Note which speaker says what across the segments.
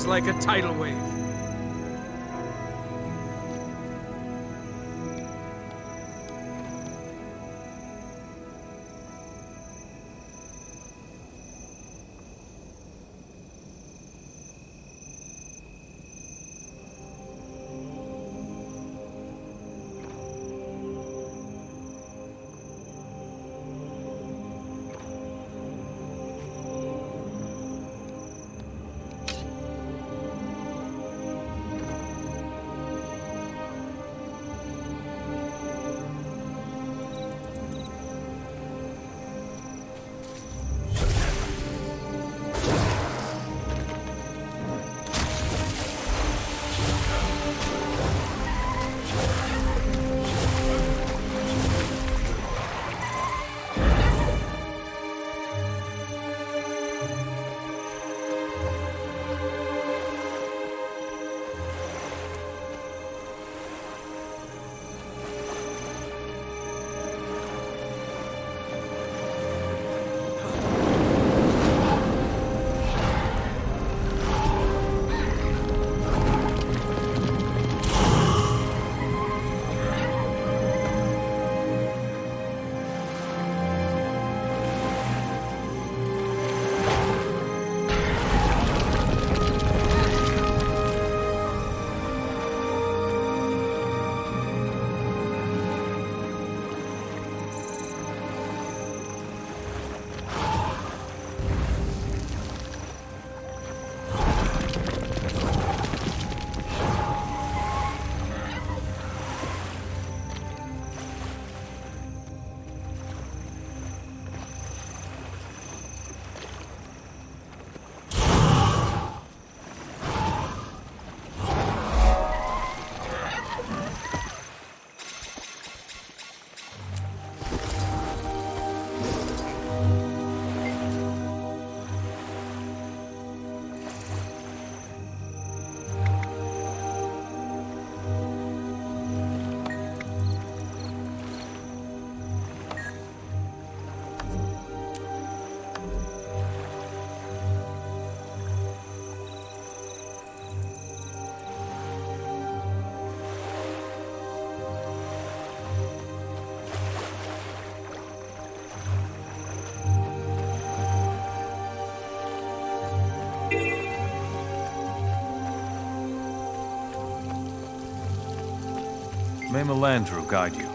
Speaker 1: like a tidal wave.
Speaker 2: May Melandru guide you.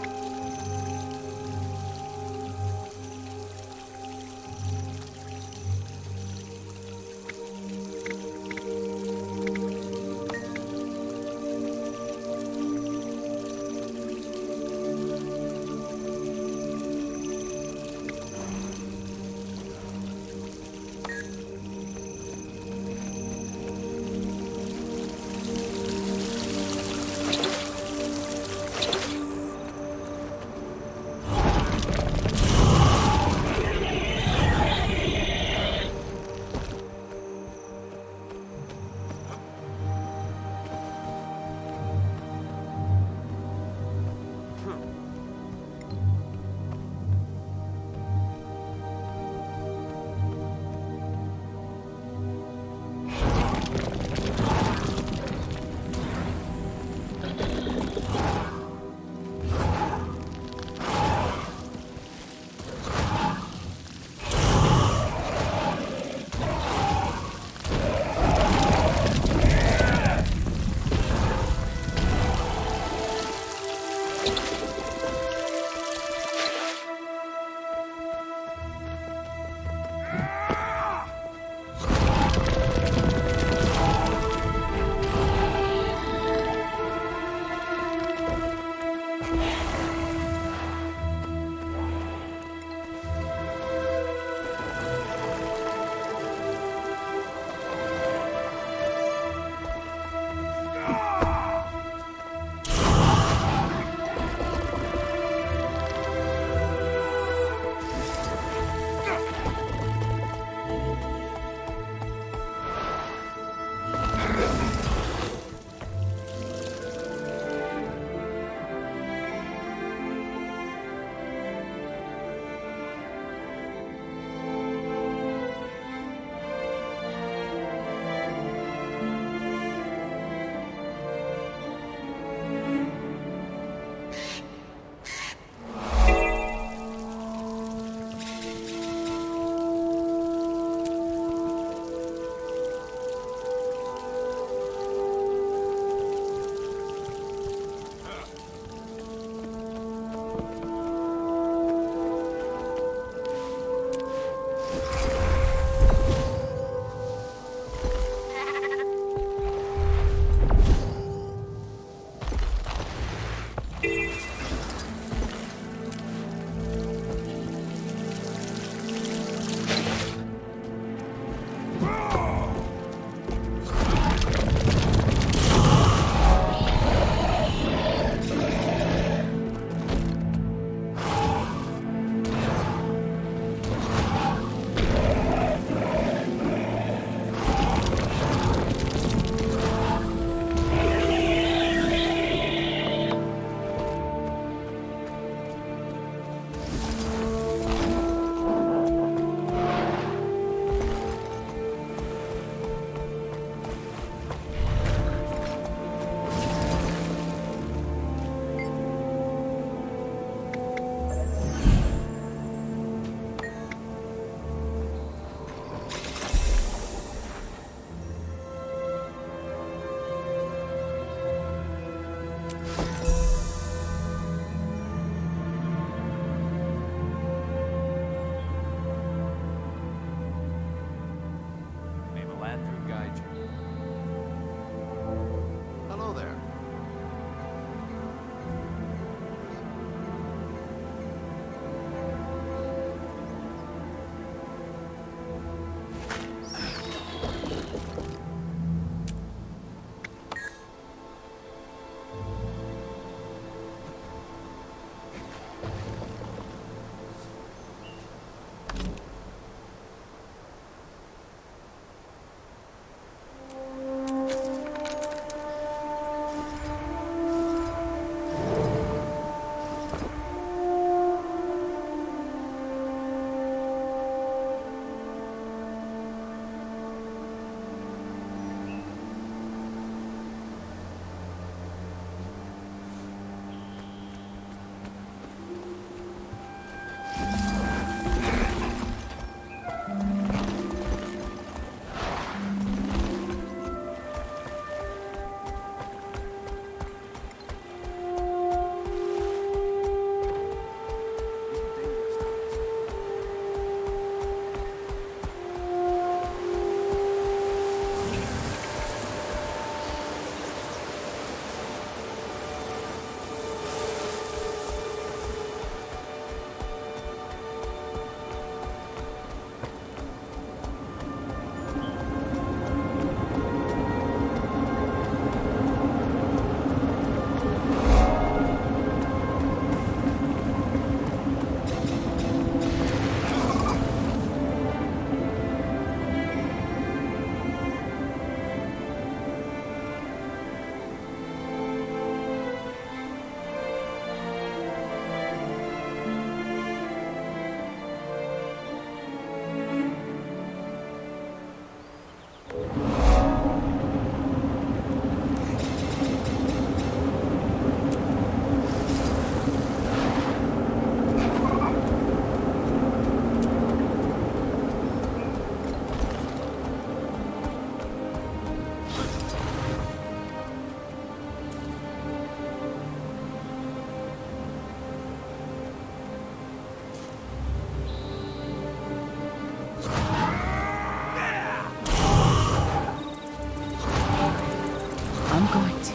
Speaker 1: I'm going to.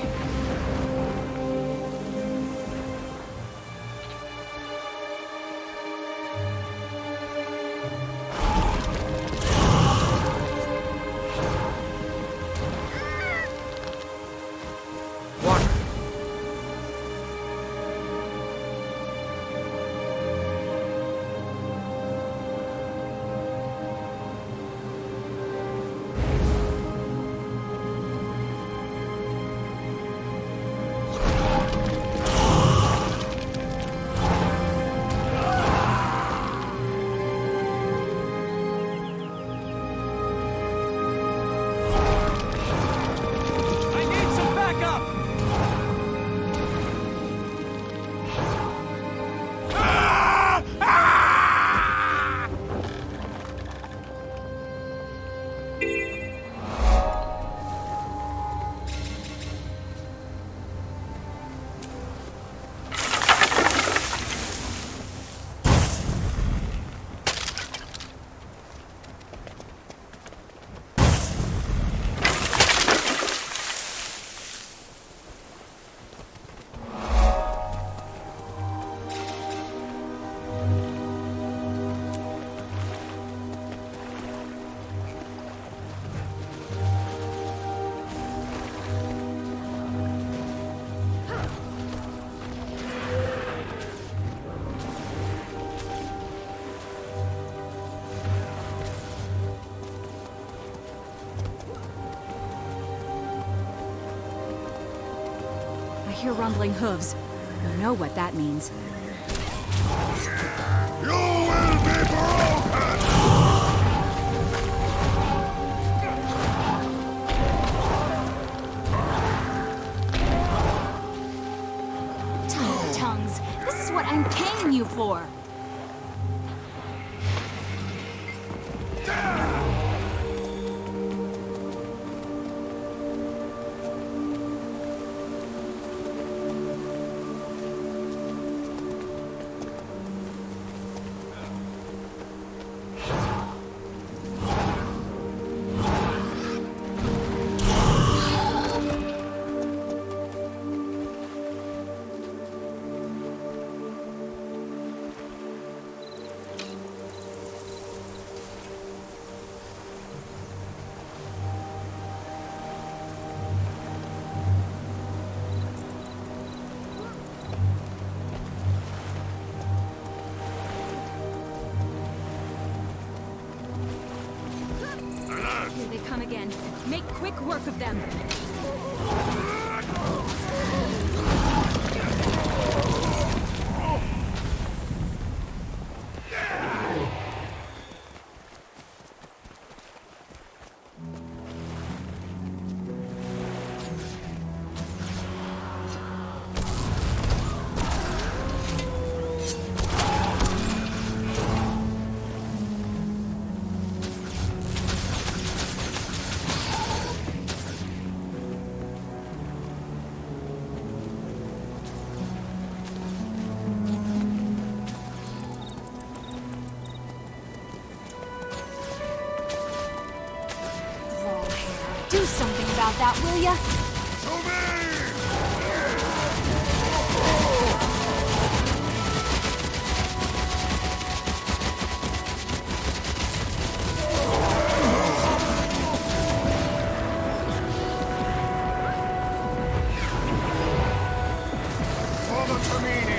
Speaker 1: I hear rumbling hooves. You know what that means.
Speaker 3: You will be broken!
Speaker 1: Tongues, this is what I'm paying you for. Here they come again. Make quick work of them. Do something about that, will ya?
Speaker 3: To me! For the Termini!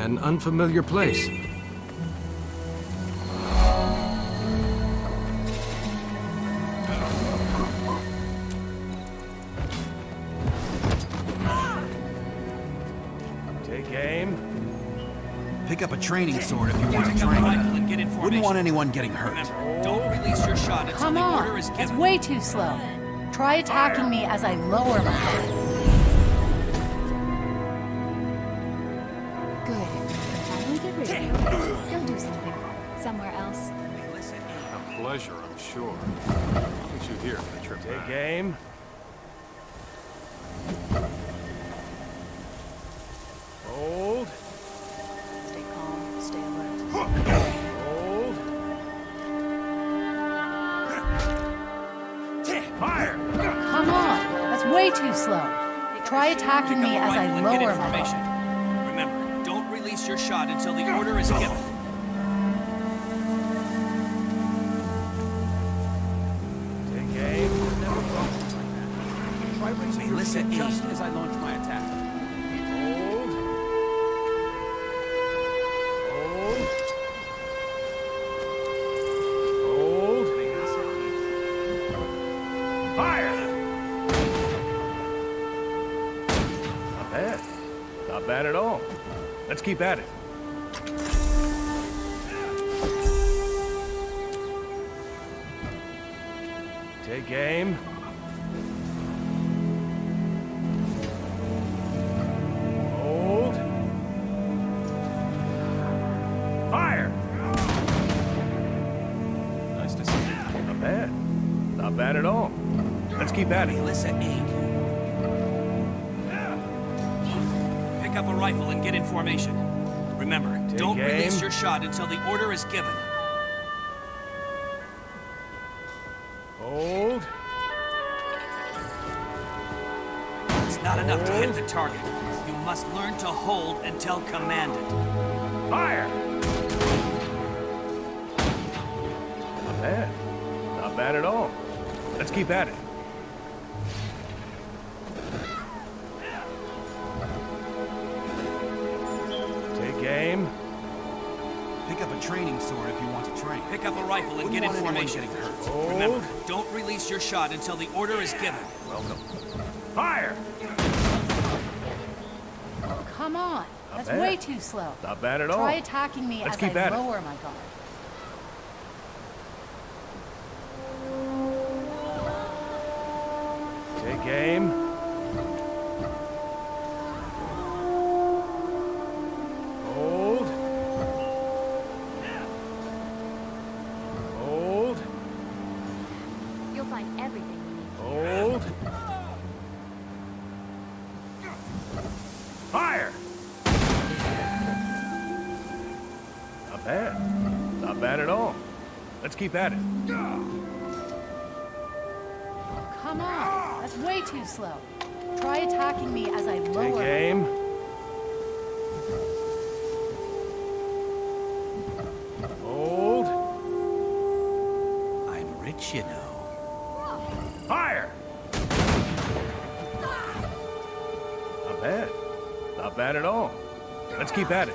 Speaker 4: An unfamiliar place.
Speaker 3: Take aim.
Speaker 5: Pick up a training sword if you want to train. Wouldn't want anyone getting hurt.
Speaker 6: Remember, don't release your shot until
Speaker 7: Come
Speaker 6: the order
Speaker 7: on,
Speaker 6: is
Speaker 7: that's
Speaker 6: given.
Speaker 7: way too slow. Try attacking me as I lower my guard.
Speaker 1: Good. Finally get rid of you. Go do something. Somewhere else.
Speaker 2: A pleasure, I'm sure. I'll meet you here for the trip back.
Speaker 3: Take aim. Hold.
Speaker 7: Stay calm, stay alert.
Speaker 3: Hold. Fire!
Speaker 7: Come on, that's way too slow. Try attacking me as I lower my
Speaker 6: information.
Speaker 7: guard.
Speaker 6: Remember, don't release your shot until the order is given.
Speaker 3: Take aim.
Speaker 5: Melissa
Speaker 6: Just
Speaker 5: as I launch my attack.
Speaker 3: Hold. Hold. Hold. Fire! Not bad. Not bad at all. Let's keep at it. Take aim. Hold. Fire! Nice to see you. Not bad. Not bad at all. Let's keep at it.
Speaker 6: Melissa, aid. Pick up a rifle and get in formation. Remember,
Speaker 3: Take
Speaker 6: don't release
Speaker 3: aim.
Speaker 6: your shot until the order is given.
Speaker 3: Hold.
Speaker 6: It's not enough to hit the target. You must learn to hold until commanded.
Speaker 3: Fire! Not bad. Not bad at all. Let's keep at it. Take aim.
Speaker 5: Pick up a training sword if you want to train.
Speaker 6: Pick up a rifle and
Speaker 5: Wouldn't
Speaker 6: get in
Speaker 5: want anyone
Speaker 6: formation.
Speaker 5: getting hurt.
Speaker 3: Hold.
Speaker 6: Remember, don't release your shot until the order is given.
Speaker 3: Welcome. Fire!
Speaker 7: Come on, that's
Speaker 3: bad.
Speaker 7: way too slow.
Speaker 3: Not bad at all.
Speaker 7: Try attacking me
Speaker 3: Let's
Speaker 7: as I
Speaker 3: keep at it.
Speaker 7: lower my guard.
Speaker 3: Take aim. Hold. Hold.
Speaker 1: You'll find everything you need.
Speaker 3: Hold. Fire! Not bad. Not bad at all. Let's keep at it.
Speaker 7: Come on, that's way too slow. Try attacking me as I lower
Speaker 3: Take
Speaker 7: my
Speaker 3: aim. Hold.
Speaker 5: I'm rich, you know.
Speaker 3: Fire! Not bad. Not bad at all. Let's keep at it.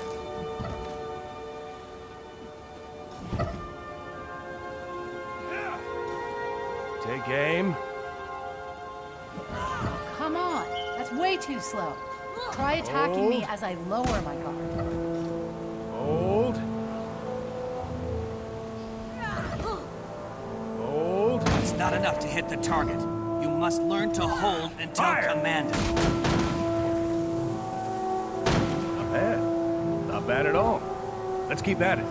Speaker 3: Take aim.
Speaker 7: Come on, that's way too slow. Try attacking me as I lower my guard.
Speaker 3: Hold. Hold.
Speaker 6: It's not enough to hit the target. You must learn to hold until
Speaker 3: Fire!
Speaker 6: commanded.
Speaker 3: Not bad. Not bad at all. Let's keep at it.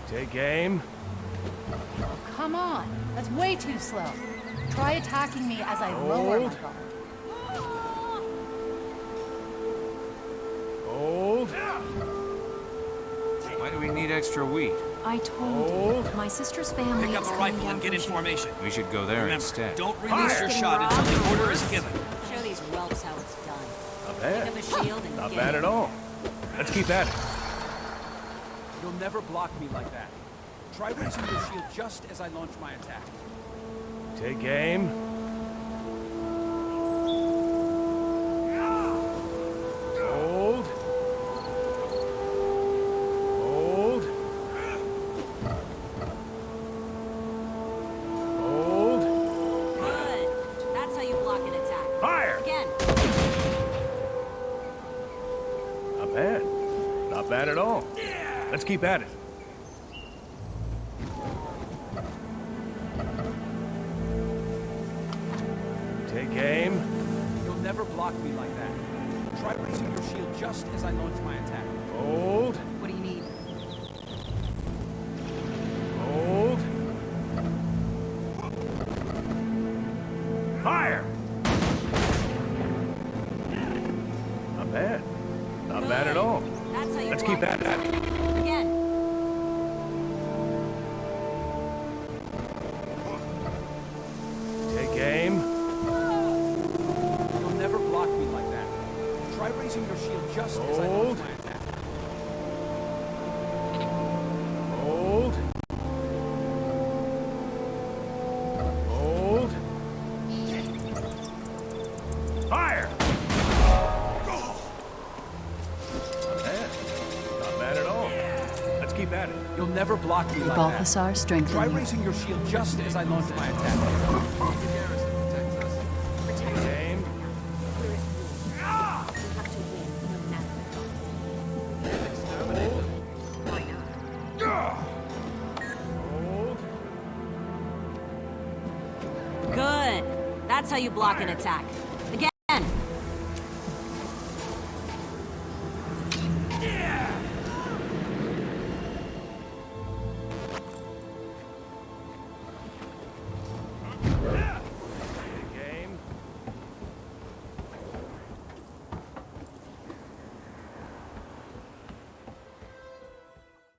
Speaker 3: Take aim.
Speaker 7: Come on, that's way too slow. Try attacking me as I lower my
Speaker 3: Hold.
Speaker 7: guard.
Speaker 3: Hold.
Speaker 2: Why do we need extra wheat?
Speaker 1: I told
Speaker 3: Hold.
Speaker 1: you, my sister's family
Speaker 6: Pick up
Speaker 1: is
Speaker 6: a
Speaker 1: coming
Speaker 6: rifle
Speaker 1: down
Speaker 6: and get in
Speaker 1: from
Speaker 6: formation.
Speaker 2: We should go there
Speaker 6: Remember,
Speaker 2: instead.
Speaker 6: don't release your shot until the order is given.
Speaker 8: Show these whelps how it's done.
Speaker 3: Not
Speaker 8: Pick
Speaker 3: bad.
Speaker 8: up a shield and
Speaker 3: Not
Speaker 8: get
Speaker 3: bad
Speaker 8: in.
Speaker 3: at all. Let's keep at it.
Speaker 9: You'll never block me like that. Try raising your shield just as I launch my attack.
Speaker 3: Take aim. Not bad at all. Let's keep at it. Take aim.
Speaker 9: You'll never block me like that. Try raising your shield just as I launch my attack.
Speaker 3: Hold.
Speaker 8: What do you need?
Speaker 3: Hold. Fire! Not bad. Not bad at all.
Speaker 8: That's how you
Speaker 3: Let's
Speaker 8: block
Speaker 3: keep at it.
Speaker 8: Again.
Speaker 3: Take aim.
Speaker 9: You'll never block me like that. Try raising your shield just as I
Speaker 3: Hold.
Speaker 9: launch my attack.
Speaker 3: Hold. Hold. Fire! Not bad. Not bad at all. Let's keep at it.
Speaker 9: You'll never block me like that.
Speaker 1: Balthasar,
Speaker 9: Try
Speaker 1: strengthen you.
Speaker 9: raising your shield just as I launch my attack.
Speaker 3: Take aim. Hold.
Speaker 8: Good. That's how you block an attack.